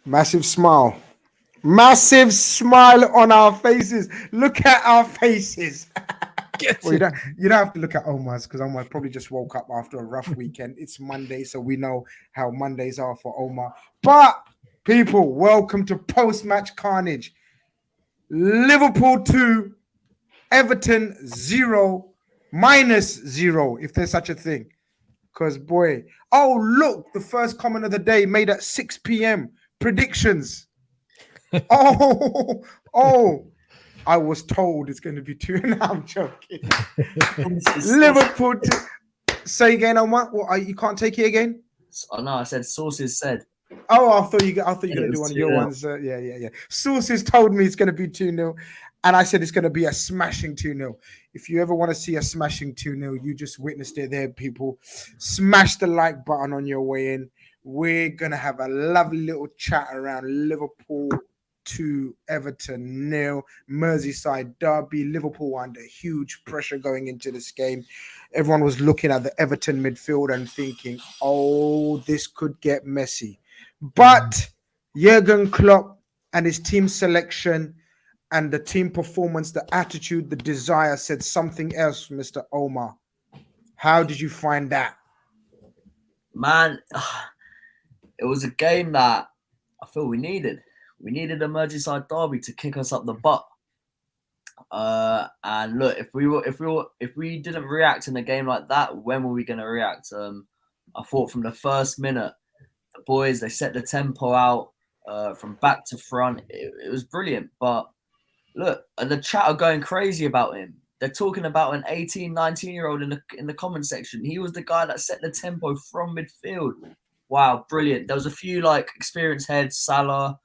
Massive smile. Massive smile on our faces. Look at our faces. Get Well, it. you don't have to look at Omar's because Omar probably just woke up after a rough weekend. It's Monday, so we know how Mondays are for Omar. But people, welcome to post-match carnage. Liverpool 2, Everton 0, -0, if there's such a thing. Because boy, oh look, the first comment of the day made at 6 p.m. Predictions. Oh, oh. I was told it's going to be 2. And I'm joking. Liverpool. Say again on what? You can't take it again. Oh no, I said sources said. Oh, I thought you were going to It do was one of your 2-0. ones. Yeah. Sources told me it's going to be 2-0. And I said it's going to be a smashing 2-0. If you ever want to see a smashing 2-0, you just witnessed it there, people. Smash the like button on your way in. We're going to have a lovely little chat around Liverpool 2, Everton 0, Merseyside Derby. Liverpool under huge pressure going into this game. Everyone was looking at the Everton midfield and thinking, oh, this could get messy. But Jurgen Klopp and his team selection and the team performance, the attitude, the desire said something else, Mr. Omar. How did you find that? Man, it was a game that I feel we needed. We needed a Merseyside Derby to kick us up the butt. And look, if we didn't react in a game like that, when were we going to react? I thought from the first minute, the boys, they set the tempo out from back to front. It was brilliant. But look, the chat are going crazy about him. They're talking about an 18, 19-year-old in the comment section. He was the guy that set the tempo from midfield. Wow, brilliant. There was a few experienced heads, Salah,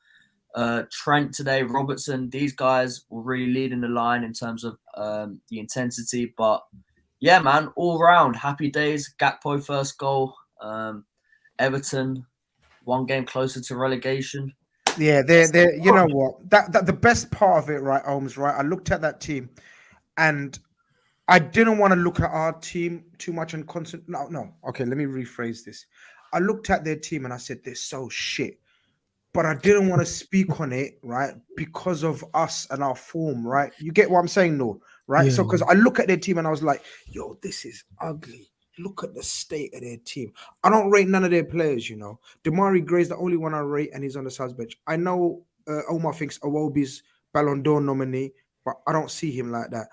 Trent today, Robertson. These guys were really leading the line in terms of the intensity. But yeah, man, all round happy days. Gakpo first goal. Everton, one game closer to relegation. Yeah, they're you know what? That the best part of it, right, Holmes, right? I looked at that team and I didn't want to look at our team too much and constant. No. Okay, let me rephrase this. I looked at their team and I said, they're so shit. But I didn't want to speak on it, right? Because of us and our form, right? You get what I'm saying, no? Right? Yeah. So, because I look at their team and I was like, yo, this is ugly. Look at the state of their team. I don't rate none of their players, you know. Damari Gray's the only one I rate, and he's on the subs bench. I know Omar thinks Awobi's Ballon d'Or nominee, but I don't see him like that.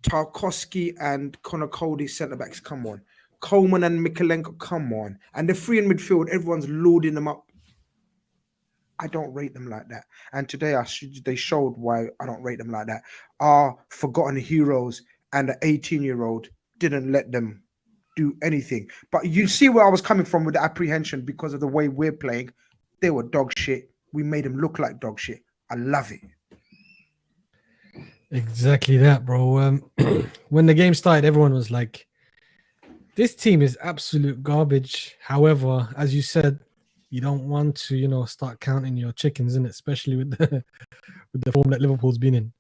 Tarkowski and Connor Cody centre backs, come on. Coleman and Mikalenko, come on. And the three in midfield, everyone's loading them up. I don't rate them like that. And today they showed why I don't rate them like that. Our forgotten heroes and the 18-year-old didn't let them do anything. But you see where I was coming from with the apprehension because of the way we're playing. They were dog shit. We made them look like dog shit. I love it. Exactly that, bro. When the game started, everyone was like, this team is absolute garbage. However, as you said, you don't want to, start counting your chickens, in it, especially with the form that Liverpool's been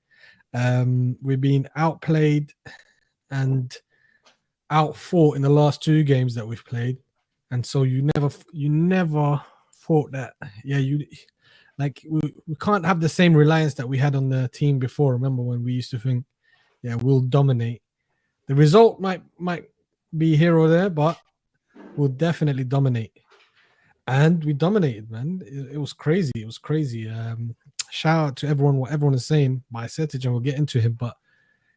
in. We've been outplayed and outfought in the last 2 games that we've played, and so you never thought that. Yeah, we can't have the same reliance that we had on the team before. Remember when we used to think, yeah, we'll dominate. The result might be here or there, but we'll definitely dominate. And we dominated, man. It was crazy. It was crazy. Shout out to everyone, what everyone is saying. Bajcetic, and we'll get into him. But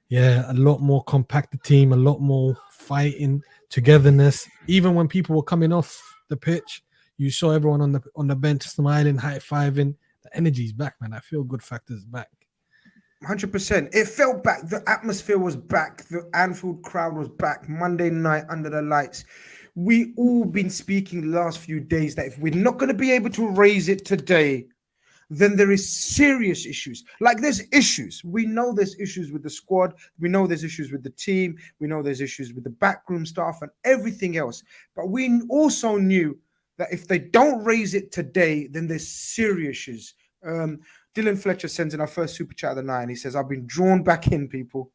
yeah, a lot more compacted team, a lot more fighting, togetherness. Even when people were coming off the pitch, you saw everyone on the bench smiling, high-fiving. The energy's back, man. I feel good factor's back. 100%. It felt back. The atmosphere was back. The Anfield crowd was back. Monday night under the lights. We all been speaking the last few days that if we're not going to be able to raise it today, then there is serious issues. Like there's issues. We know there's issues with the squad. We know there's issues with the team. We know there's issues with the backroom staff and everything else. But we also knew that if they don't raise it today, then there's serious issues. Dylan Fletcher sends in our first super chat of the night. He says, I've been drawn back in, people.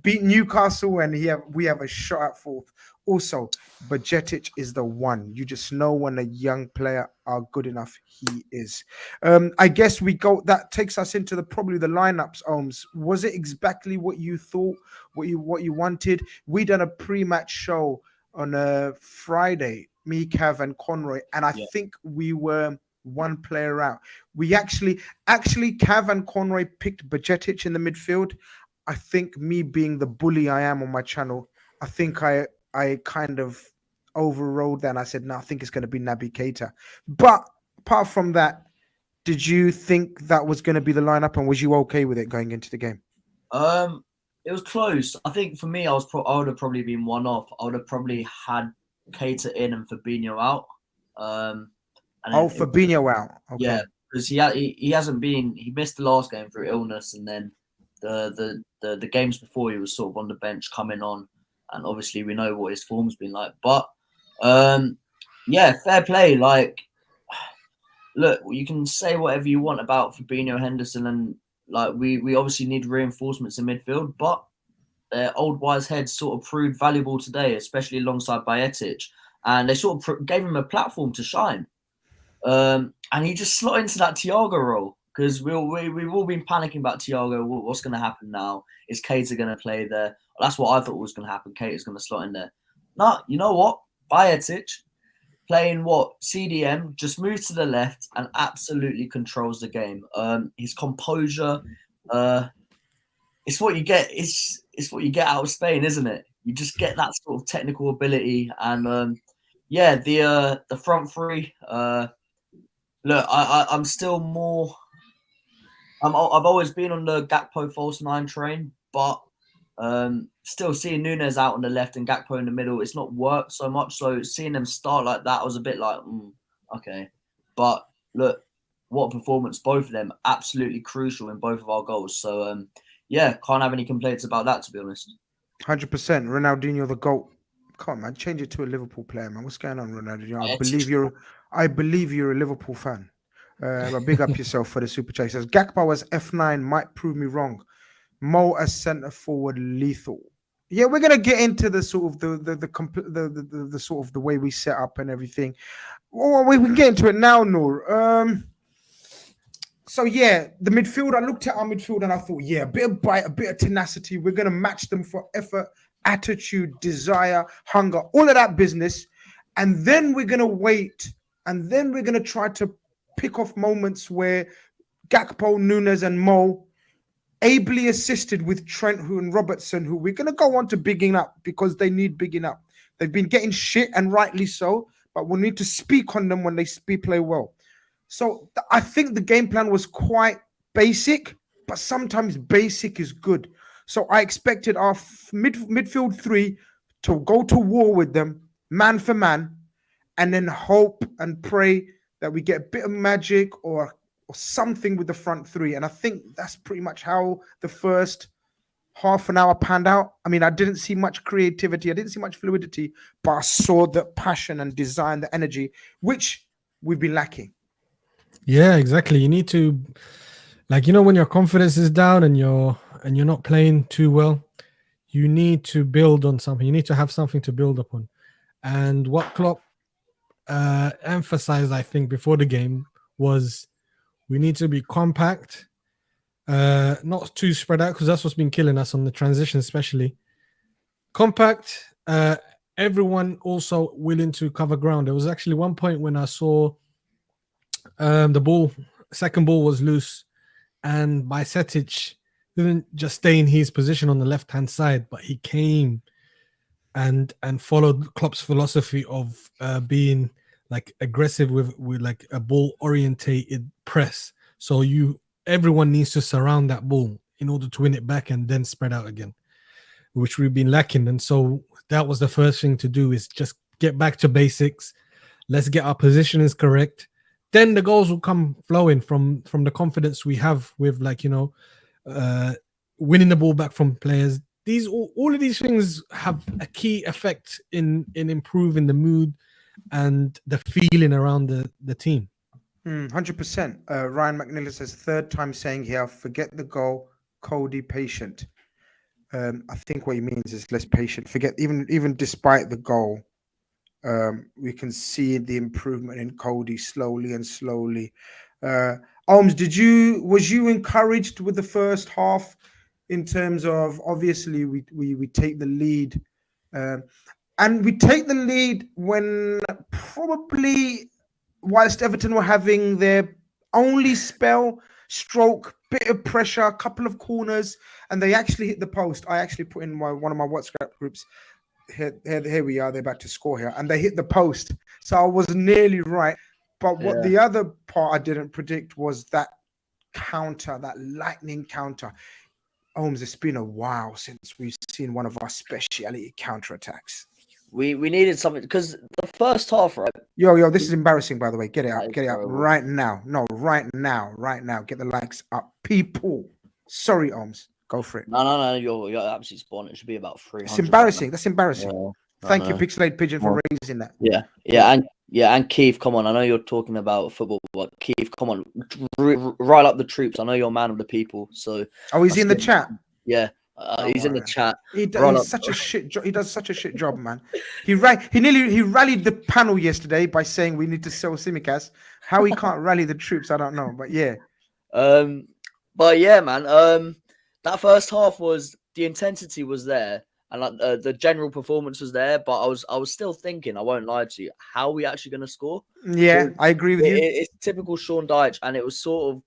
Beat Newcastle and we have a shot at fourth. Also, Bajcetic is the one. You just know when a young player are good enough, he is. I guess we go. That takes us into probably the lineups. Was it exactly what you thought? What you wanted? We done a pre-match show on a Friday. Me, Cav, and Conroy, and I think we were one player out. We actually Cav and Conroy picked Bajcetic in the midfield. I think me being the bully I am on my channel, I think I kind of overrode that and I said, no, I think it's going to be Naby Keita. But apart from that, did you think that was going to be the lineup and was you okay with it going into the game? It was close. I think for me, I would have probably been one off. I would have probably had Keita in and Fabinho out. Fabinho out. Okay. Yeah, because he hasn't been. He missed the last game through illness, and then the games before he was sort of on the bench coming on, and obviously we know what his form's been like. But fair play. Like, look, you can say whatever you want about Fabinho, Henderson, and like we obviously need reinforcements in midfield, but their old wise heads sort of proved valuable today, especially alongside Bajcetic, and they sort of gave him a platform to shine. And he just slot into that Thiago role because we've all been panicking about Thiago. What's going to happen now? Is Keita going to play there? Well, that's what I thought was going to happen. Keita's going to slot in there. No, you know what? Bajcetic playing CDM just moves to the left and absolutely controls the game. His composure, it's what you get. It's what you get out of Spain, isn't it? You just get that sort of technical ability, and the front three. Look, I'm still more. I've always been on the Gakpo false nine train, but still seeing Núñez out on the left and Gakpo in the middle, it's not worked so much. So seeing them start like that, I was a bit like, okay. But look, what a performance! Both of them absolutely crucial in both of our goals. So can't have any complaints about that, to be honest. 100%. Ronaldinho, the GOAT. Come on, man, change it to a Liverpool player, man. What's going on, Ronaldinho? I believe you're a Liverpool fan. But big up yourself for the super chat. He says Gakpo as F9 might prove me wrong. Mo as centre forward lethal. Yeah, we're gonna get into the sort of the sort of the way we set up and everything. Well, we can get into it now, Noor. So yeah, the midfield. I looked at our midfield and I thought, yeah, a bit of bite, a bit of tenacity. We're gonna match them for effort, attitude, desire, hunger, all of that business. And then we're gonna wait, and then we're gonna try to pick off moments where Gakpo, Núñez, and Mo, ably assisted with Trent, and Robertson, who we're gonna go on to bigging up because they need bigging up. They've been getting shit, and rightly so, but we need to speak on them when they play well. So I think the game plan was quite basic, but sometimes basic is good. So I expected our midfield three to go to war with them, man for man, and then hope and pray that we get a bit of magic or something with the front three. And I think that's pretty much how the first half an hour panned out. I mean, I didn't see much creativity. I didn't see much fluidity, but I saw the passion and design, the energy, which we've been lacking. Yeah, exactly. You need to, when your confidence is down and you're not playing too well, you need to build on something. You need to have something to build upon. And what Klopp emphasized, I think, before the game was we need to be compact, not too spread out, because that's what's been killing us on the transition, especially. Compact, everyone also willing to cover ground. There was actually one point when I saw the second ball was loose, and Bajcetic didn't just stay in his position on the left-hand side, but he came and followed Klopp's philosophy of being aggressive with like a ball-orientated press. So everyone needs to surround that ball in order to win it back and then spread out again, which we've been lacking. And so that was the first thing to do, is just get back to basics. Let's get our positionings correct. Then the goals will come flowing from the confidence we have with winning the ball back from players. All of these things have a key effect in improving the mood and the feeling around the team. 100%. Ryan McNeil says, third time saying here, forget the goal, Cody patient. I think what he means is less patient. Forget even despite the goal, we can see the improvement in Cody slowly and slowly. Alms, was you encouraged with the first half in terms of obviously we take the lead, um, and we take the lead when probably whilst Everton were having their only spell, stroke, bit of pressure, a couple of corners, and they actually hit the post. I actually put in one of my WhatsApp groups. Here we are. They're about to score here, and they hit the post. So I was nearly right. But what Yeah. the other part I didn't predict was that counter, that lightning counter. Holmes, it's been a while since we've seen one of our speciality counter attacks. We needed something because the first half, right? Yo, this is embarrassing, by the way. Get it That up, is get it up terrible. right now. No, right now. Get the likes up, people. Sorry, Holmes, go for it. No. You're absolutely spot on. It should be about 300. It's embarrassing. That's embarrassing. Yeah, Thank you, Pixelated Pigeon, for raising that. And Keith, come on. I know you're talking about football, but Keith, come on, rile up the troops. I know you're a man of the people. So, he's in the chat. Yeah, he's in the chat. He does such a shit job. He does such a shit job, man. He rallied the panel yesterday by saying we need to sell Simicast. How he can't rally the troops, I don't know. But yeah. But yeah, man. That first half the intensity was there, and like the general performance was there. But I was still thinking, I won't lie to you, how are we actually going to score? Yeah, I agree with you. It's typical Sean Dyche, and it was sort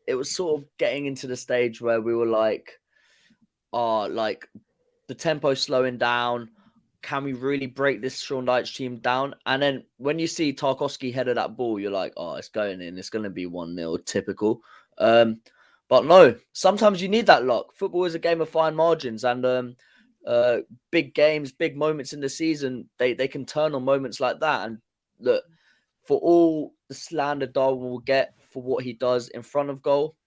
of getting into the stage where we were like the tempo slowing down. Can we really break this Sean Dyche team down? And then when you see Tarkowski header that ball, you're like, oh, it's going in. It's going to be 1-0, typical. But no, sometimes you need that luck. Football is a game of fine margins, and big games, big moments in the season, they can turn on moments like that. And look, for all the slander Darwin will get for what he does in front of goal,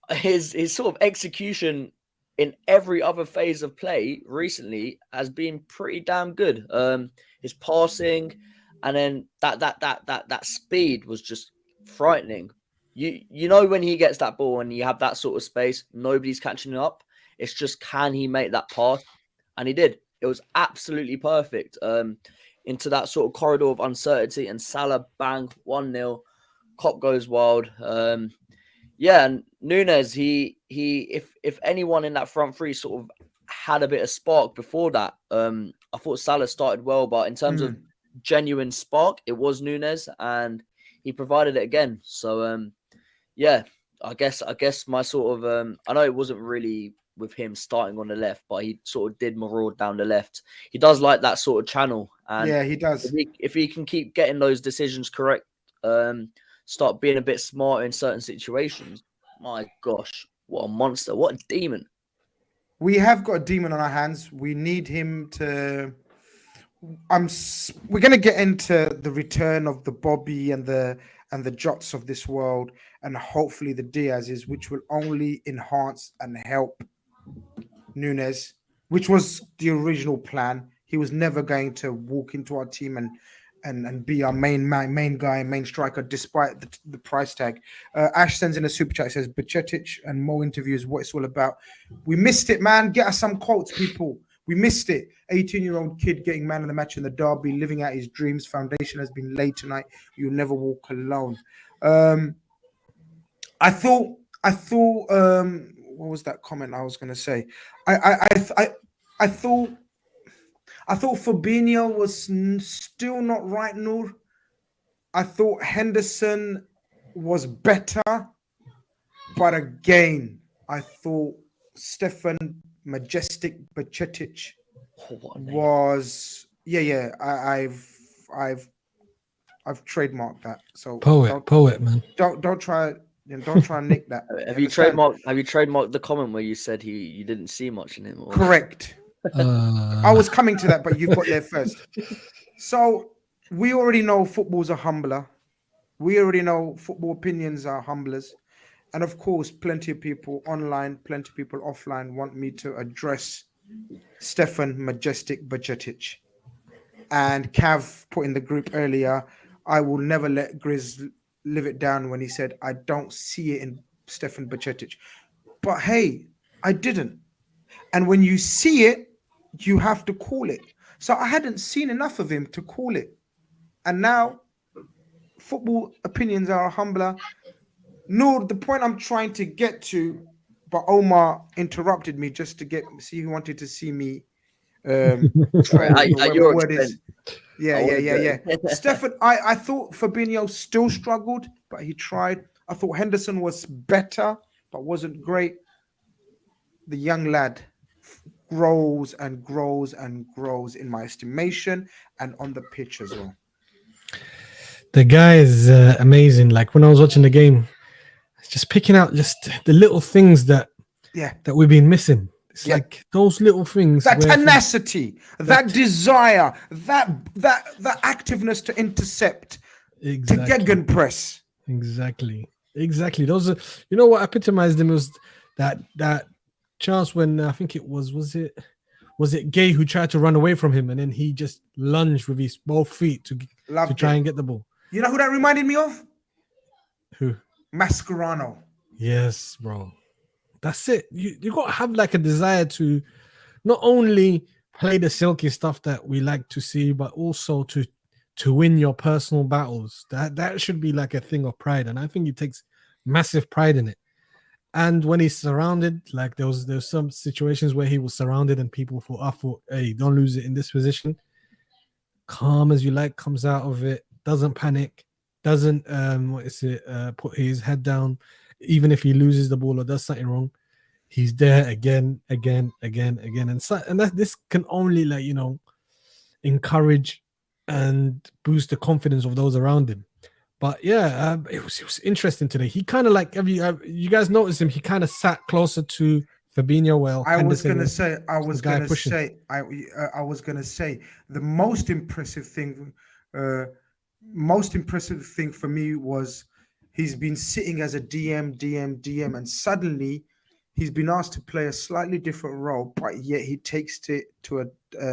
his sort of execution in every other phase of play recently has been pretty damn good. His passing, and then that speed was just frightening. You know when he gets that ball and you have that sort of space, nobody's catching up. It's just, can he make that pass? And he did. It was absolutely perfect. Into that sort of corridor of uncertainty, and Salah, bang, 1-0. Kop goes wild. Yeah, and Núñez, if anyone in that front three sort of had a bit of spark before that, I thought Salah started well, but in terms of genuine spark, it was Núñez, and he provided it again. So yeah, I guess my sort of I know it wasn't really with him starting on the left, but he sort of did maraud down the left. He does like that sort of channel, and yeah, he does. If he can keep getting those decisions correct, start being a bit smarter in certain situations, my gosh, what a monster, what a demon. We have got a demon on our hands. We need him to. We're gonna get into the return of the Bobby and the Jots of this world, and hopefully the Diaz's, which will only enhance and help Núñez, which was the original plan. He was never going to walk into our team and be our main guy, main striker, despite the price tag. Ash sends in a super chat, says Bajcetic and Mo interviews what it's all about. We missed it, man. Get us some quotes, people. We missed it. 18-year-old kid getting man of the match in the derby, living out his dreams. Foundation has been laid tonight. You'll never walk alone. I thought what was that comment I was going to say? I thought Fabinho was still not right, Noor. I thought Henderson was better, but again, I thought Stefan Majestic Bajcetic was I've trademarked that. So poet, man. Don't try and nick that. Have you trademarked the comment where you said you didn't see much in him? Or? Correct. I was coming to that, but you got there first. So we already know football's a humbler. We already know football opinions are humblers. And of course, plenty of people online, plenty of people offline want me to address Stefan Majestic Bajcetic. And Cav put in the group earlier, I will never let Grizz live it down when he said, I don't see it in Stefan Bajcetic. But hey, I didn't. And when you see it, you have to call it. So I hadn't seen enough of him to call it. And now football opinions are humbler. No, the point I'm trying to get to, but Omar interrupted me just to see he wanted to see me. Sorry, at your Word expense. is. Yeah. Stefan, I thought Fabinho still struggled, but he tried. I thought Henderson was better, but wasn't great. The young lad grows and grows and grows in my estimation and on the pitch as well. The guy is amazing. Like when I was watching the game, just picking out just the little things that we've been missing. It's like those little things. That tenacity, that desire, that activeness to intercept, to gegenpress. Exactly. Those are, you know what epitomized them was that chance when I think it was it Gay who tried to run away from him and then he just lunged with his both feet to try and get the ball. You know who that reminded me of? Who? Mascherano. Yes, bro. That's it. You got to have like a desire to not only play the silky stuff that we like to see, but also to win your personal battles. That should be like a thing of pride, and I think he takes massive pride in it. And when he's surrounded, like there's some situations where he was surrounded and people thought, hey, don't lose it in this position. Calm as you like, comes out of it, doesn't panic, doesn't put his head down, even if he loses the ball or does something wrong. He's there again, and that this can only encourage and boost the confidence of those around him. But yeah, it was interesting today. He kind of like, have you guys noticed him? He kind of sat closer to Fabinho. Well, I was gonna say the most impressive thing for me was he's been sitting as a DM, and suddenly he's been asked to play a slightly different role, but yet he takes it to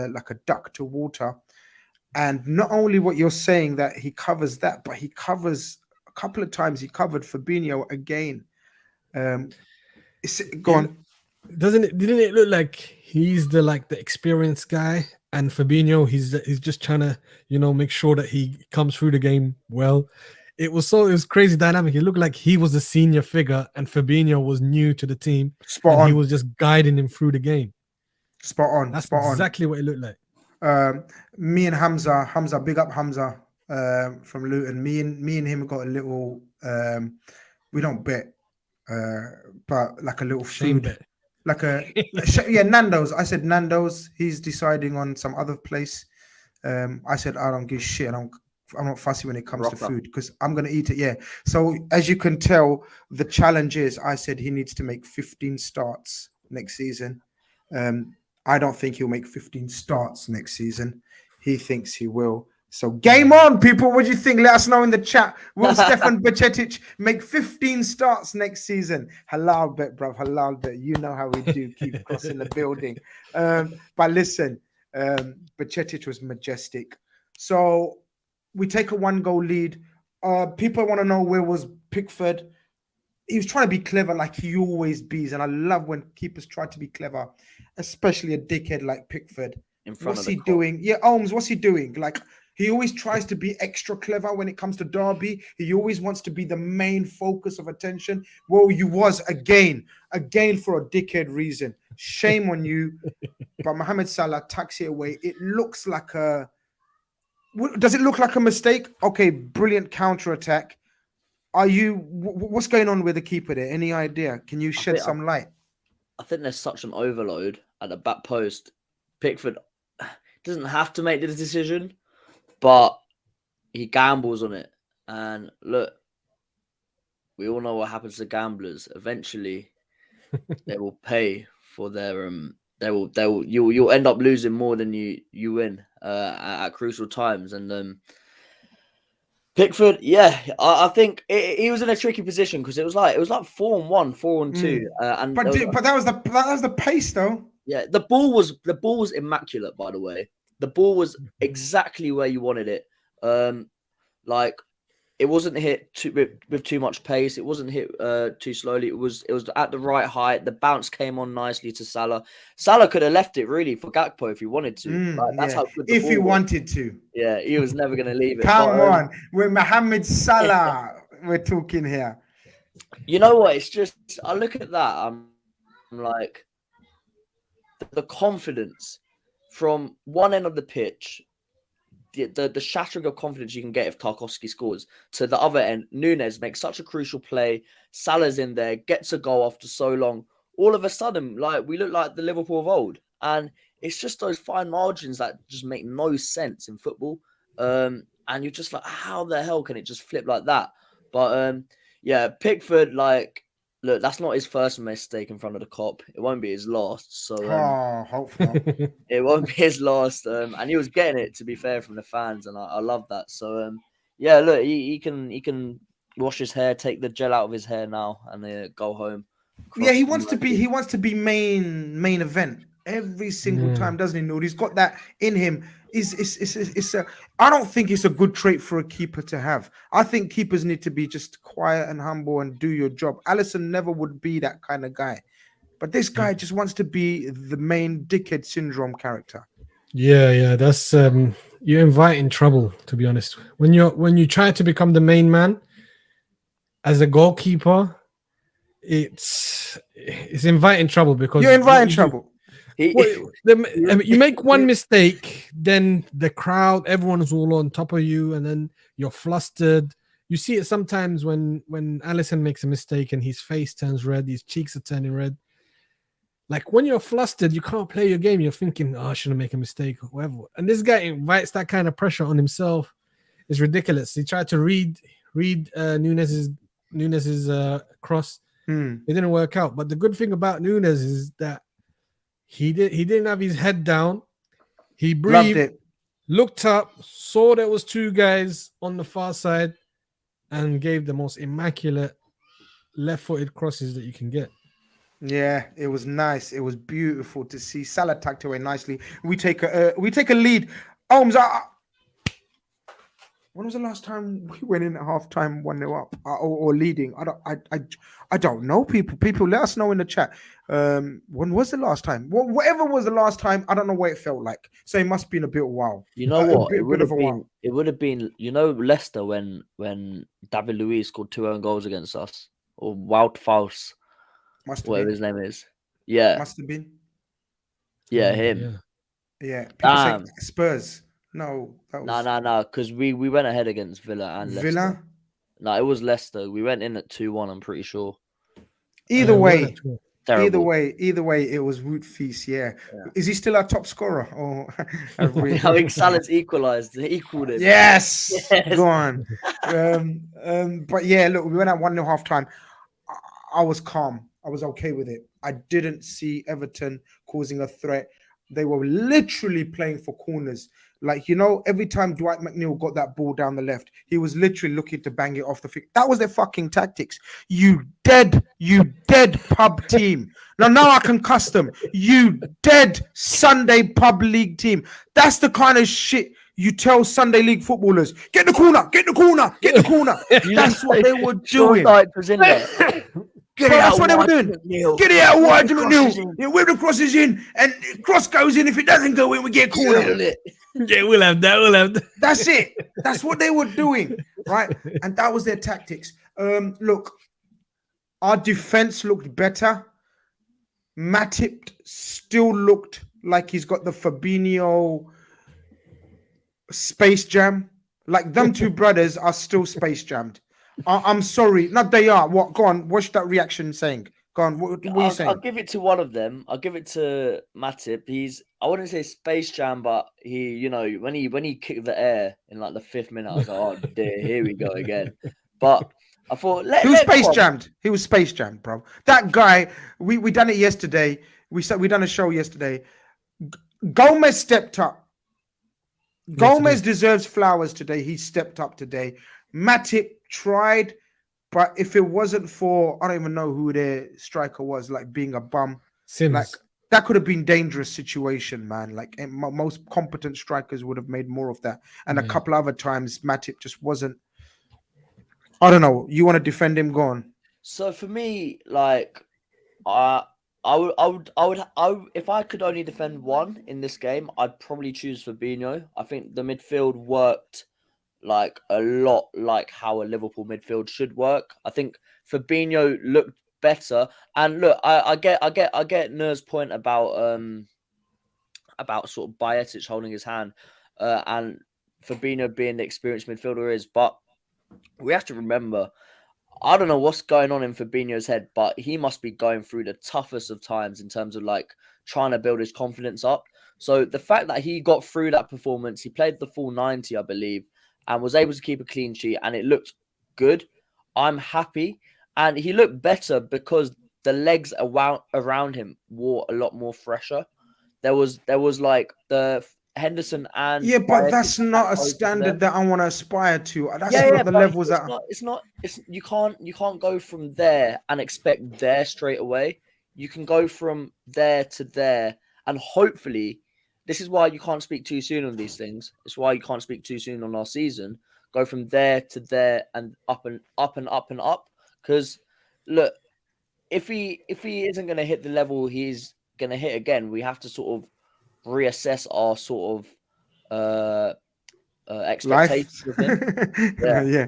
like a duck to water. And not only what you're saying that he covers that, but he covers a couple of times. He covered Fabinho again. Go on. Didn't it look like he's the experienced guy, and Fabinho he's just trying to make sure that he comes through the game well. It was crazy dynamic. It looked like he was the senior figure and Fabinho was new to the team. Spot on. He was just guiding him through the game. Spot on. That's exactly what it looked like. Me and Hamza, big up Hamza from Luton. Me and him got a little. We don't bet, but like a little food, bet. like Nando's. I said Nando's. He's deciding on some other place. I said I don't give shit. I'm not fussy when it comes to food because I'm gonna eat it. Yeah. So as you can tell, the challenge is I said he needs to make 15 starts next season. I don't think he'll make 15 starts next season. He thinks he will. So game on, people. What do you think? Let us know in the chat. Will Stefan Bajcetic make 15 starts next season? Halal bet, bruv. Halal bet. You know how we do. Keep crossing the building. But listen, Bajcetic was majestic. So we take a 1-goal lead. People want to know where was Pickford. He was trying to be clever like he always be. And I love when keepers try to be clever, especially a dickhead like Pickford. What's he doing? Yeah, Holmes, what's he doing? Like, he always tries to be extra clever when it comes to Derby. He always wants to be the main focus of attention. Well, you was again for a dickhead reason. Shame on you. But Mohamed Salah tucks it away. It looks like does it look like a mistake? Okay, brilliant counter-attack. What's going on with the keeper there? Any idea? Can you shed some light? I think there's such an overload at the back post. Pickford doesn't have to make the decision, but he gambles on it. And look, we all know what happens to gamblers. Eventually, they will pay for their You'll end up losing more than you win at crucial times. And Pickford, yeah, I think he was in a tricky position because it was like 4-1, 4-2, but that was the pace though. Yeah, the ball was immaculate. By the way, the ball was exactly where you wanted it. Like it wasn't hit with too much pace. It wasn't hit too slowly. It was at the right height. The bounce came on nicely to Salah. Salah could have left it really for Gakpo if he wanted to. That's how good the if ball he was. wanted to. Yeah, he was never going to leave it. Come on, we're Mohamed Salah. We're talking here. You know what? It's just I look at that. I'm like the confidence from one end of the pitch. The shattering of confidence you can get if Tarkowski scores. To the other end, Núñez makes such a crucial play. Salah's in there, gets a goal after so long. All of a sudden, like we look like the Liverpool of old. And it's just those fine margins that just make no sense in football. And you're just like, how the hell can it just flip like that? But yeah, Pickford, like, look, that's not his first mistake in front of the cop. It won't be his last. So hopefully not. It won't be his last. And he was getting it, to be fair, from the fans, and I love that. So yeah, look, he can wash his hair, take the gel out of his hair now, and go home. Yeah, he wants to be main event every single time, doesn't he? Nude? He's got that in him. I don't think it's a good trait for a keeper to have. I think keepers need to be just quiet and humble and do your job. Alisson never would be that kind of guy, but this guy just wants to be the main dickhead syndrome character. Yeah, that's you're inviting trouble, to be honest. When you try to become the main man as a goalkeeper, it's inviting trouble because you're inviting trouble. You make one mistake, then the crowd, everyone is all on top of you, and then you're flustered. You see it sometimes when Alisson makes a mistake and his face turns red, his cheeks are turning red. Like when you're flustered, you can't play your game. You're thinking, "Oh, I shouldn't make a mistake," or whatever. And this guy invites that kind of pressure on himself. It's ridiculous. He tried to read Núñez's cross. It didn't work out. But the good thing about Núñez is that he didn't have his head down. He breathed, looked up, saw there was two guys on the far side, and gave the most immaculate left-footed crosses that you can get. Yeah, it was nice. It was beautiful to see. Salah tucked away nicely. We take a lead. When was the last time we went in at halftime 1-0 up or leading? I don't know. People, let us know in the chat. When was the last time? Whatever was the last time, I don't know what it felt like. So it must have been a bit of a while. You know what? It would have been. You know, Leicester when David Luiz scored 2 own goals against us, or Wout Faust, whatever his name is. Yeah, must have been. Yeah, him. Yeah. People say Spurs. No, that was... No, because we went ahead against Villa and Leicester. No, it was Leicester. We went in at 2-1, I'm pretty sure. Either way, it was Wout Feast, yeah. Is he still our top scorer? Or I think Salah's equalled it. Yes. Go on. But yeah, look, we went at 1-0 halftime. I was calm. I was okay with it. I didn't see Everton causing a threat. They were literally playing for corners. Like, you know, every time Dwight McNeil got that ball down the left, he was literally looking to bang it off the field. That was their fucking tactics. You dead pub team. Now I can cuss them. You dead Sunday pub league team. That's the kind of shit you tell Sunday league footballers. Get the corner. That's what they were doing. That's what they were doing. Get it out wide to McNeil. Whip the crosses in, and cross goes in. If it doesn't go in, we get a corner. Yeah, we'll have that. That's it. That's what they were doing, right? And that was their tactics. Look, our defense looked better. Matip still looked like he's got the Fabinho Space Jam. Like them two brothers are still Space Jammed. I'm sorry. No, they are. What? Go on. What's that reaction saying? Go on. What are you saying? I'll give it to one of them. I'll give it to Matip. I wouldn't say Space Jam, but he, you know, when he kicked the air in like the 5th minute, I was like, oh dear, here we go again. But I thought he was Space Jammed. He was Space Jammed, bro. That guy. We done it yesterday. We done a show yesterday. Gomez stepped up. Gomez deserves flowers today. He stepped up today. Matip tried, but if it wasn't for, I don't even know who their striker was, like being a bum, Sims. Like that could have been dangerous situation, man. Like most competent strikers would have made more of that. And a couple other times, Matip just wasn't I don't know. You want to defend him? Go on. So for me, like, if I could only defend one in this game, I'd probably choose Fabinho. I think the midfield worked like a lot like how a Liverpool midfield should work. I think Fabinho looked better. And look, I get Nur's point about sort of Bajcetic holding his hand, and Fabinho being the experienced midfielder is, but we have to remember, I don't know what's going on in Fabinho's head, but he must be going through the toughest of times in terms of like trying to build his confidence up. So the fact that he got through that performance, he played the full 90, I believe, and was able to keep a clean sheet, and it looked good. I'm happy. And he looked better because the legs around him were a lot more fresher. There was like the Henderson and Yeah, but Baez that's not a over there. standard that I want to aspire to. That's Yeah, not the but levels that. it's you can't go from there and expect there straight away. You can go from there to there, and hopefully, this is why you can't speak too soon on these things. It's why you can't speak too soon on our season. Go from there to there and up and up and up and up. Because look, if he isn't going to hit the level he's going to hit again, we have to sort of reassess our sort of expectations Life. of him. Yeah.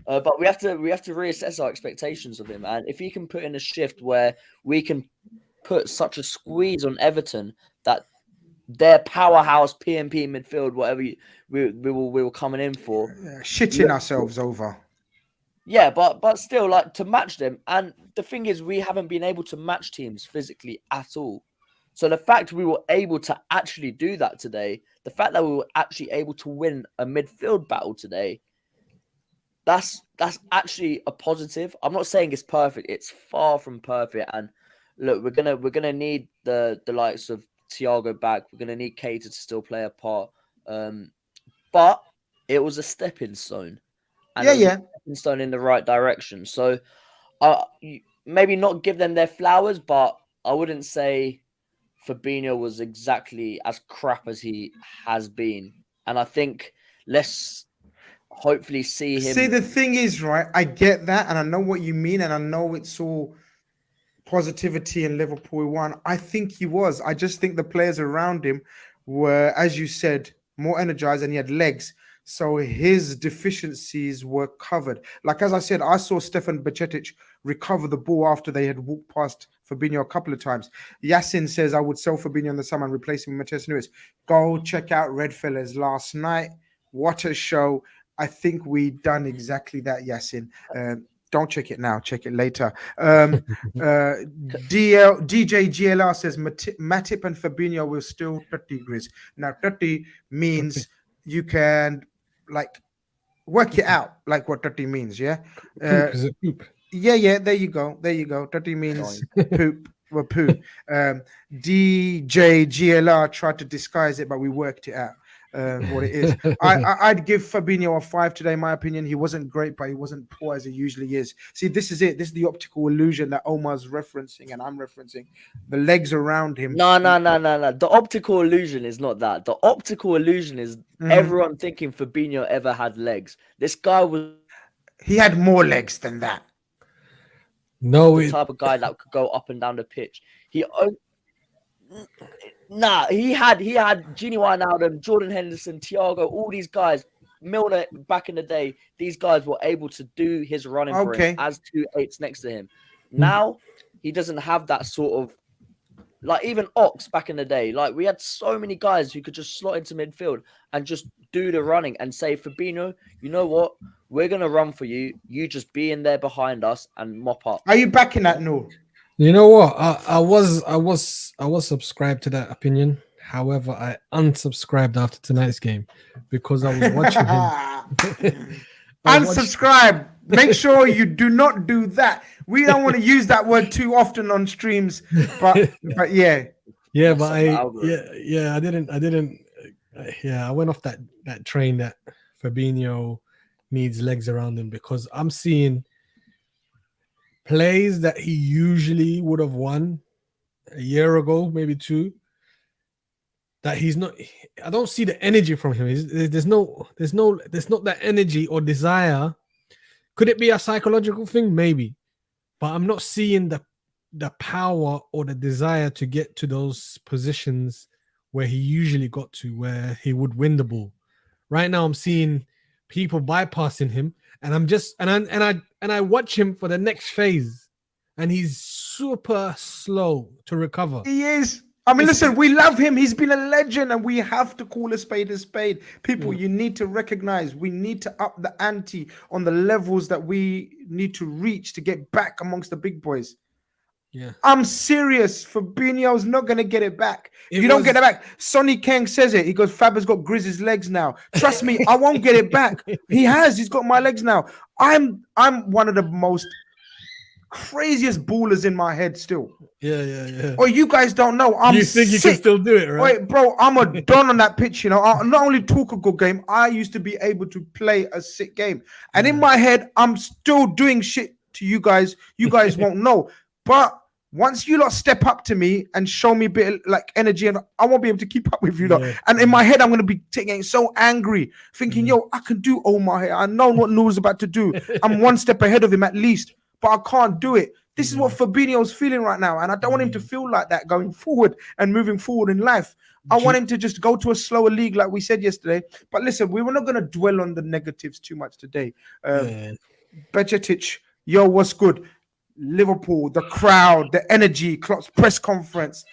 But we have to reassess our expectations of him, and if he can put in a shift where we can put such a squeeze on Everton that their powerhouse PMP midfield, whatever we were coming in for, Shitting ourselves over. yeah, but still, like, to match them. And the thing is, we haven't been able to match teams physically at all. So the fact we were able to actually do that today, the fact that we were actually able to win a midfield battle today, that's actually a positive. I'm not saying it's perfect; it's far from perfect. And look, we're gonna need the likes of Thiago back. We're gonna need Keita to still play a part. But it was a stepping stone. And it was a stepping stone in the right direction. So maybe not give them their flowers, but I wouldn't say Fabinho was exactly as crap as he has been. And I think let's hopefully see him. See, the thing is, right, I get that, and I know what you mean, and I know it's all positivity in Liverpool won. I think he was. I just think the players around him were, as you said, more energized, and he had legs. So his deficiencies were covered. Like, as I said, I saw Stefan Bajcetic recover the ball after they had walked past Fabinho a couple of times. Yasin says, I would sell Fabinho in the summer and replace him with Matip and Gomez. Go check out RedFellas last night. What a show. I think we done exactly that, Yasin. Don't check it now. Check it later. DJ GLR says, Matip and Fabinho will still 30 Grizz. Now, 30 means you can, like, work it out, like what 30 means, yeah? Poop, is it poop? Yeah, there you go. 30 means poop. Well, poo. DJ GLR tried to disguise it, but we worked it out. What it is. I'd give Fabinho a 5 today, in my opinion. He wasn't great, but he wasn't poor as he usually is. See, this is it. This is the optical illusion that Omar's referencing and I'm referencing. The legs around him. No. The optical illusion is not that. The optical illusion is everyone thinking Fabinho ever had legs. This guy was. He had more legs than that. No, the type of guy that could go up and down the pitch. He had Gini Wijnaldum, Jordan Henderson, Thiago, all these guys. Milner back in the day, these guys were able to do his running for him as 2/8 next to him. Now he doesn't have that sort of, like, even Ox back in the day. Like, we had so many guys who could just slot into midfield and just do the running and say, Fabinho, you know what? We're gonna run for you. You just be in there behind us and mop up. Are you backing that, Noor? You know what? I was subscribed to that opinion. However, I unsubscribed after tonight's game because I was watching him. Unsubscribe. Make sure you do not do that. We don't want to use that word too often on streams, but yeah. Yeah, but I didn't. I went off that train that Fabinho needs legs around him, because I'm seeing plays that he usually would have won a year ago, maybe 2. That he's not. I don't see the energy from him. There's not that energy or desire Could it be a psychological thing? Maybe, but I'm not seeing the power or the desire to get to those positions where he usually got to, where he would win the ball. Right now, I'm seeing people bypassing him, and I watch him for the next phase, and he's super slow to recover. He is. I mean, listen, we love him. He's been a legend, and we have to call a spade a spade. People, you need to recognize we need to up the ante on the levels that we need to reach to get back amongst the big boys. Yeah, I'm serious. Fabinho's not going to get it back. You don't get it back. Sonny Kang says it. He goes, Fab has got Grizz's legs now. Trust me, I won't get it back. He has. He's got my legs now. I'm one of the most craziest ballers in my head still. Yeah. Or you guys don't know. You think you can still do it, right? Wait, bro, I'm a don on that pitch, you know. I not only talk a good game, I used to be able to play a sick game. And in my head, I'm still doing shit to you guys. You guys won't know. But once you lot step up to me and show me a bit of, like, energy, and I won't be able to keep up with you lot. And in my head, I'm going to be getting so angry, thinking, yo, I can do Omar here. I know what Noor's about to do. I'm one step ahead of him at least, but I can't do it. This is what Fabinho's feeling right now, and I don't want him to feel like that going forward and moving forward in life. I want him to just go to a slower league, like we said yesterday. But listen, we were not going to dwell on the negatives too much today. Bajcetic, yo, what's good? Liverpool, the crowd, the energy, Klopp's press conference.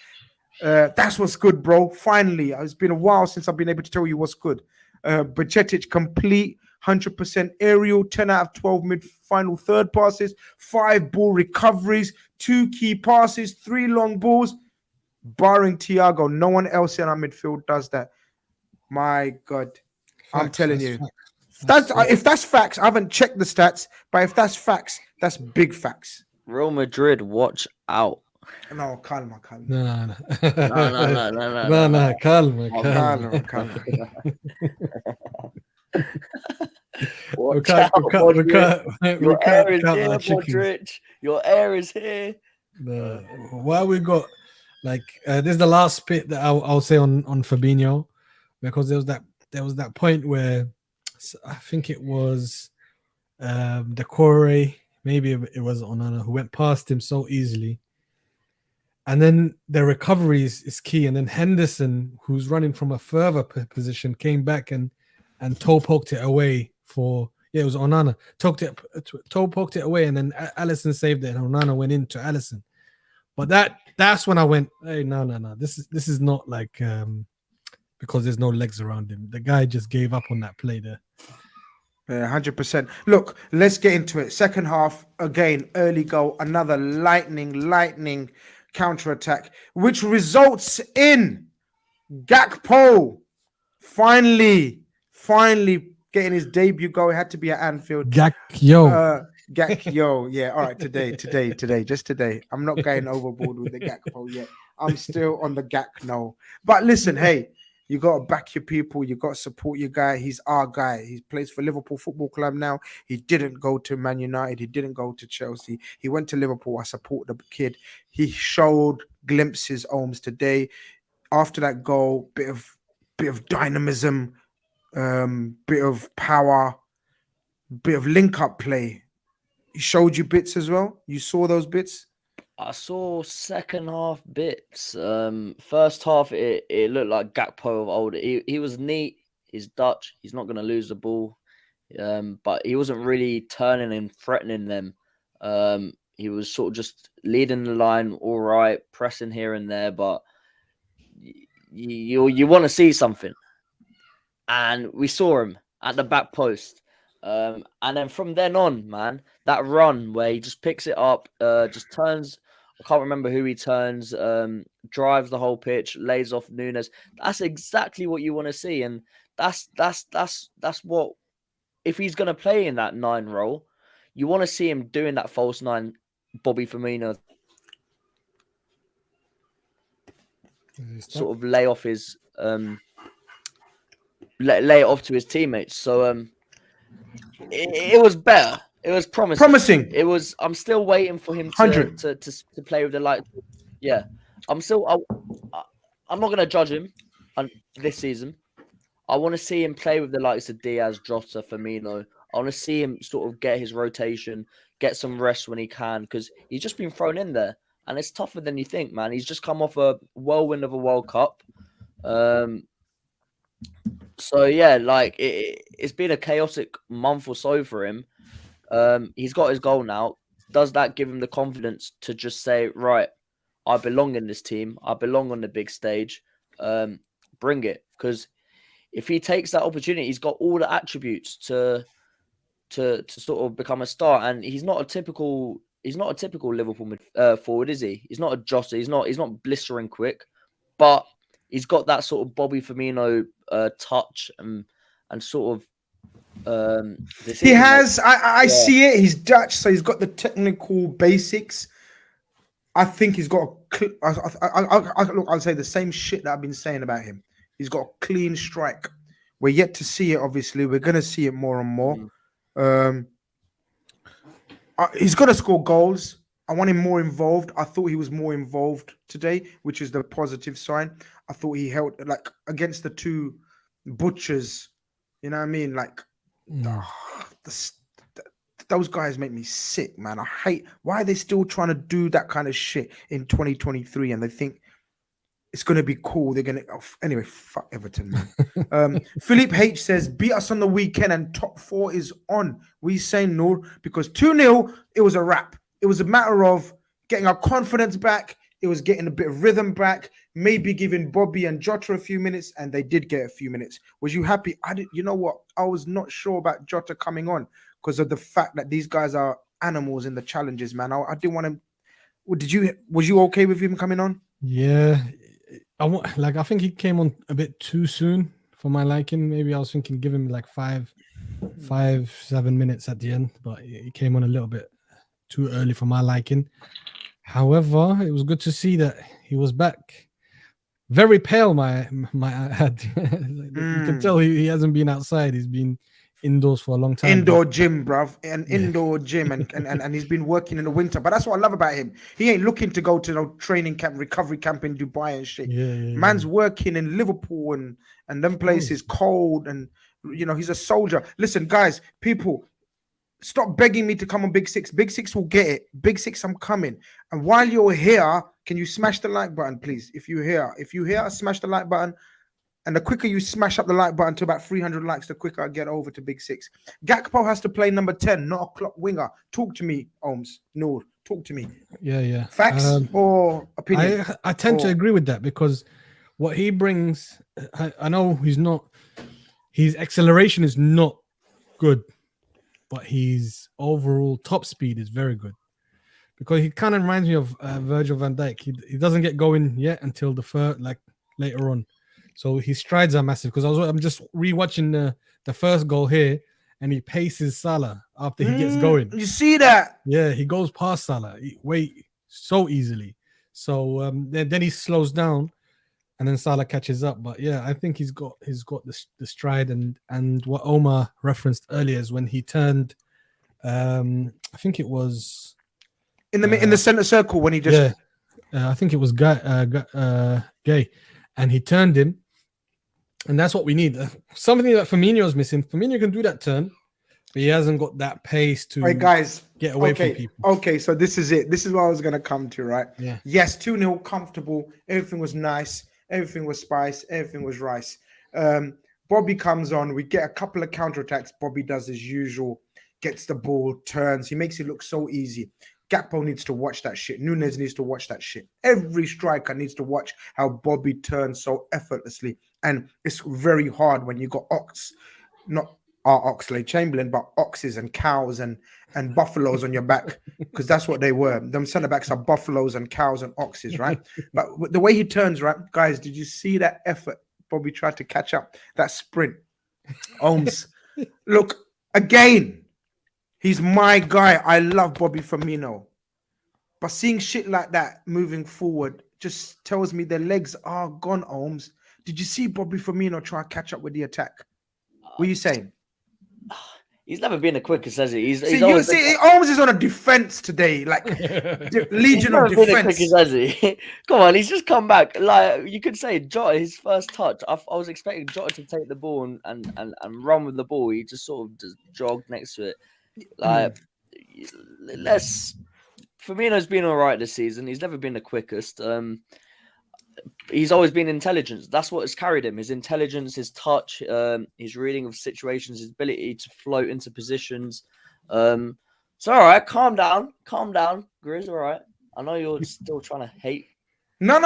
That's what's good, bro. Finally, it's been a while since I've been able to tell you what's good. Bajcetic complete, 100% aerial, 10 out of 12 mid-final third passes, 5 ball recoveries, 2 key passes, 3 long balls. Barring Thiago, no one else in our midfield does that. My God, I'm telling you. If that's facts, I haven't checked the stats, but if that's facts, that's big facts. Real Madrid, watch out. No, calma. No, calma. Watch out, Modric. Your air is here. No. While we got, like, this is the last bit that I'll say on Fabinho, because there was that point where I think it was the Corey, maybe it was Onana, who went past him so easily. And then the recovery is key. And then Henderson, who's running from a further position, came back and toe poked it away for, it was Onana. Toe poked it away, and then Alisson saved it, and Onana went into Alisson. But that's when I went, hey, no. This is not like because there's no legs around him. The guy just gave up on that play there. 100%. Look, let's get into it. Second half, again, early goal, another lightning counter-attack, which results in Gakpo finally getting his debut goal. It had to be at Anfield. Gakpo. Yeah. All right, today, just today. I'm not going overboard with the Gakpo yet. I'm still on the Gak. But listen, hey, you got to back your people. You got to support your guy. He's our guy. He plays for Liverpool Football Club now. He didn't go to Man United. He didn't go to Chelsea. He went to Liverpool. I support the kid. He showed glimpses, Ohms, today. After that goal, bit of dynamism, bit of power, bit of link-up play. He showed you bits as well? You saw those bits? I saw second half bits. First half, it looked like Gakpo of old. He was neat. He's Dutch. He's not going to lose the ball. But he wasn't really turning and threatening them. He was sort of just leading the line, all right, pressing here and there. But you want to see something. And we saw him at the back post. And then from then on, man, that run where he just picks it up, just turns. I can't remember who he turns, drives the whole pitch, lays off Nunes. That's exactly what you want to see. And that's what, if he's going to play in that 9 role, you want to see him doing that false 9, Bobby Firmino, sort of lay off his, lay it off to his teammates. So it was better. It was promising. It was. I'm still waiting for him to play with the light. Yeah, I'm not going to judge him this season. I want to see him play with the likes of Diaz, Jota, Firmino. I want to see him sort of get his rotation, get some rest when he can, because he's just been thrown in there. And it's tougher than you think, man. He's just come off a whirlwind of a World Cup. So, yeah, like, it's been a chaotic month or so for him. He's got his goal now. Does that give him the confidence to just say, right, I belong in this team. I belong on the big stage. Bring it. Because if he takes that opportunity, he's got all the attributes to sort of become a star. And he's not a typical Liverpool forward, is he? He's not a Jota. He's not blistering quick, but he's got that sort of Bobby Firmino touch and sort of. He has. I see it. He's Dutch, so he's got the technical basics. I think he's got I'll say the same shit that I've been saying about him. He's got a clean strike. We're yet to see it. Obviously, we're gonna see it more and more. He's got to score goals. I want him more involved. I thought he was more involved today, which is the positive sign. I thought he held, like, against the two butchers. You know what I mean? Like, those guys make me sick, man. I hate, why are they still trying to do that kind of shit in 2023? And they think it's going to be cool. They're going to, anyway, fuck Everton, man. Philippe H says, beat us on the weekend and top 4 is on. We say no, because 2-0, it was a wrap. It was a matter of getting our confidence back. It was getting a bit of rhythm back, maybe giving Bobby and Jota a few minutes, and they did get a few minutes. Was you happy? You know what? I was not sure about Jota coming on because of the fact that these guys are animals in the challenges, man. I didn't want him. Was you okay with him coming on? Yeah. I think he came on a bit too soon for my liking. Maybe I was thinking give him like 7 minutes at the end, but he came on a little bit too early for my liking. However, it was good to see that he was back. Very pale, my ad. You can tell he hasn't been outside. He's been indoors for a long time. Indoor gym, bruv. Indoor gym, and he's been working in the winter. But that's what I love about him. He ain't looking to go to no training camp, recovery camp in Dubai and shit. Man's working in Liverpool and them places cold, and you know, he's a soldier. Listen, guys, people, stop begging me to come on Big Six. Big Six will get it. Big Six, I'm coming. And while you're here, can you smash the like button, please? If you're here, smash the like button. And the quicker you smash up the like button to about 300 likes, the quicker I get over to Big Six. Gakpo has to play number 10, not a clock winger. Talk to me, Holmes. Noor, talk to me. Yeah. Facts or opinion? I tend to agree with that because what he brings, I know his acceleration is not good, but his overall top speed is very good. Because he kind of reminds me of Virgil van Dijk. He doesn't get going yet until later on. So his strides are massive. Because I'm just rewatching the first goal here, and he paces Salah after he gets going. You see that? Yeah, he goes past Salah so easily. So then he slows down, and then Salah catches up. But yeah, I think he's got the stride and what Omar referenced earlier is when he turned. I think it was in the center circle when he just. I think it was Gay, and he turned him, and that's what we need. Something that Firmino's missing. Firmino can do that turn, but he hasn't got that pace to get away from people. Okay, so this is it. This is what I was going to come to, right? Yeah. Yes, 2-0, comfortable. Everything was nice. Everything was spice. Everything was rice. Bobby comes on. We get a couple of counterattacks. Bobby does his usual, gets the ball, turns. He makes it look so easy. Gakpo needs to watch that shit. Nunez needs to watch that shit. Every striker needs to watch how Bobby turns so effortlessly. And it's very hard when you got not our Oxlade-Chamberlain, but oxes and cows and buffaloes on your back, because that's what they were. Them centre-backs are buffaloes and cows and oxes, right? But the way he turns, right? Guys, did you see that effort? Bobby tried to catch up, that sprint. Holmes, look, again, he's my guy. I love Bobby Firmino. But seeing shit like that moving forward just tells me their legs are gone, Holmes. Did you see Bobby Firmino try to catch up with the attack? What are you saying? He's never been the quickest, has he? He's See, always Holmes is on a defense today, like Legion of been the Defense. quickest, has he? Come on, he's just come back. Like you could say, Jota, his first touch. I was expecting Jota to take the ball and run with the ball. He just sort of just jogged next to it. Like Firmino's been all right this season. He's never been the quickest. He's always been intelligent. That's what has carried him. His intelligence, his touch, his reading of situations, his ability to float into positions. So all right, calm down, Grizz. All right, I know you're still trying to hate. No,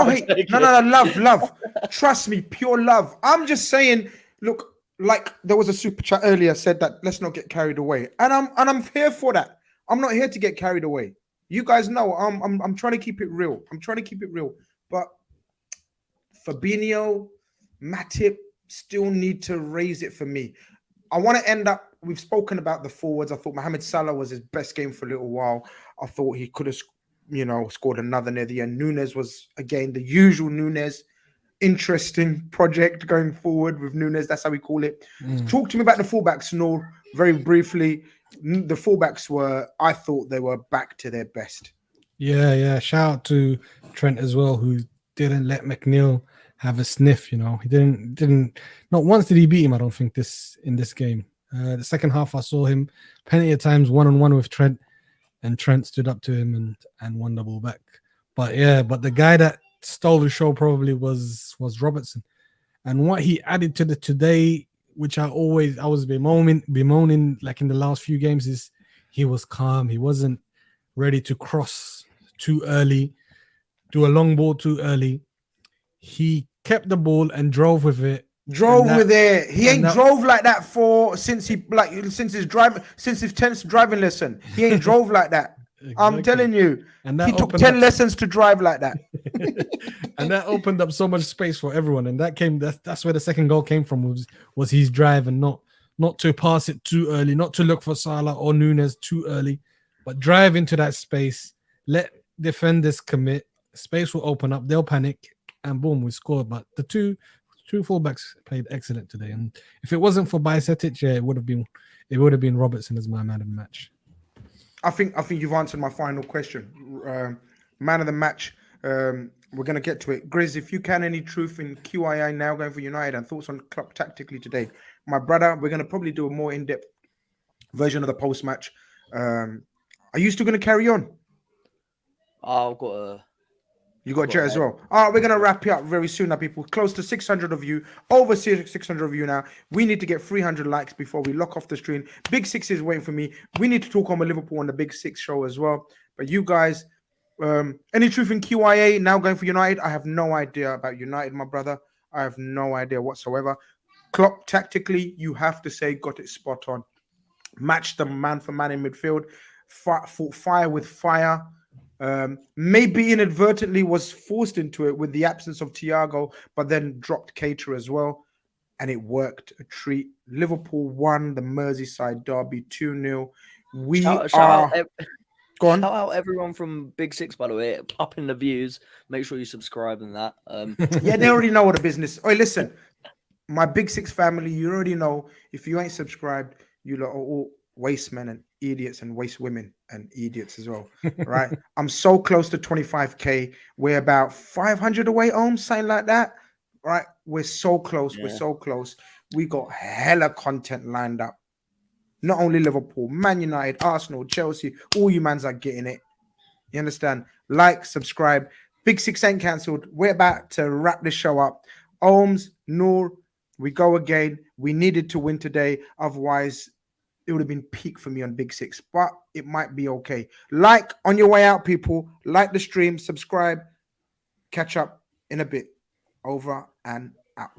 hate. No, love. Trust me, pure love. I'm just saying. Look, like there was a super chat earlier said that let's not get carried away, and I'm here for that. I'm not here to get carried away. You guys know I'm trying to keep it real. But Fabinho, Matip still need to raise it for me. I want to end up, we've spoken about the forwards. I thought Mohamed Salah was his best game for a little while. I thought he could have, scored another near the end. Nunes was, again, the usual Nunes. Interesting project going forward with Nunes. That's how we call it. Talk to me about the fullbacks, Noor, very briefly. The fullbacks I thought they were back to their best. Yeah. Shout out to Trent as well, who didn't let McNeil have a sniff. He didn't. Not once did he beat him. I don't think in this game. The second half, I saw him plenty of times one-on-one with Trent, and Trent stood up to him and won the ball back. But the guy that stole the show probably was Robertson, and what he added to the today, which I was bemoaning like in the last few games, is he was calm. He wasn't ready to cross too early, do a long ball too early. He kept the ball and drove with it. He ain't drove like that since his 10th driving lesson. He ain't drove like that. Exactly. I'm telling you, and he took 10 lessons to drive like that. And that opened up so much space for everyone. And that's where the second goal came from, was his drive, and not to pass it too early, not to look for Salah or Nunes too early, but drive into that space, let defenders commit, space will open up, they'll panic, and boom, we scored. But the two fullbacks played excellent today. And if it wasn't for Bajcetic, it would have been Robertson as my man of the match. I think you've answered my final question. Man of the match. We're going to get to it. Grizz, if you can, any truth in QII now going for United and thoughts on club tactically today? My brother, we're going to probably do a more in-depth version of the post-match. Are you still going to carry on? I've got a... You got Jet as well. All right, we're going to wrap it up very soon now, people. Close to 600 of you. Over 600 of you now. We need to get 300 likes before we lock off the stream. Big Six is waiting for me. We need to talk on the Liverpool on the Big Six show as well. But you guys, any truth in QIA now going for United? I have no idea about United, my brother. I have no idea whatsoever. Klopp, tactically, you have to say, got it spot on. Matched them man for man in midfield. Fought fire with fire. Maybe inadvertently was forced into it with the absence of Thiago, but then dropped Keita as well, and it worked. A treat. Liverpool won the Merseyside Derby 2-0. Shout out everyone from Big Six, by the way, up in the views. Make sure you subscribe and that. Yeah, they already know what the business. Oh, listen, my Big Six family, you already know. If you ain't subscribed, you lot are all waste men and idiots, and waste women and idiots as well, right? I'm so close to 25k. We're about 500 away, something like that, right? We're so close. Yeah. We're so close. We got hella content lined up. Not only Liverpool, Man United, Arsenal, Chelsea, all you mans are getting it. You understand? Like, subscribe. Big Six ain't cancelled. We're about to wrap this show up. Ohms, Noor, we go again. We needed to win today. Otherwise, it would have been peak for me on Big Six, but it might be okay. Like on your way out, people. Like the stream, subscribe. Catch up in a bit. Over and out.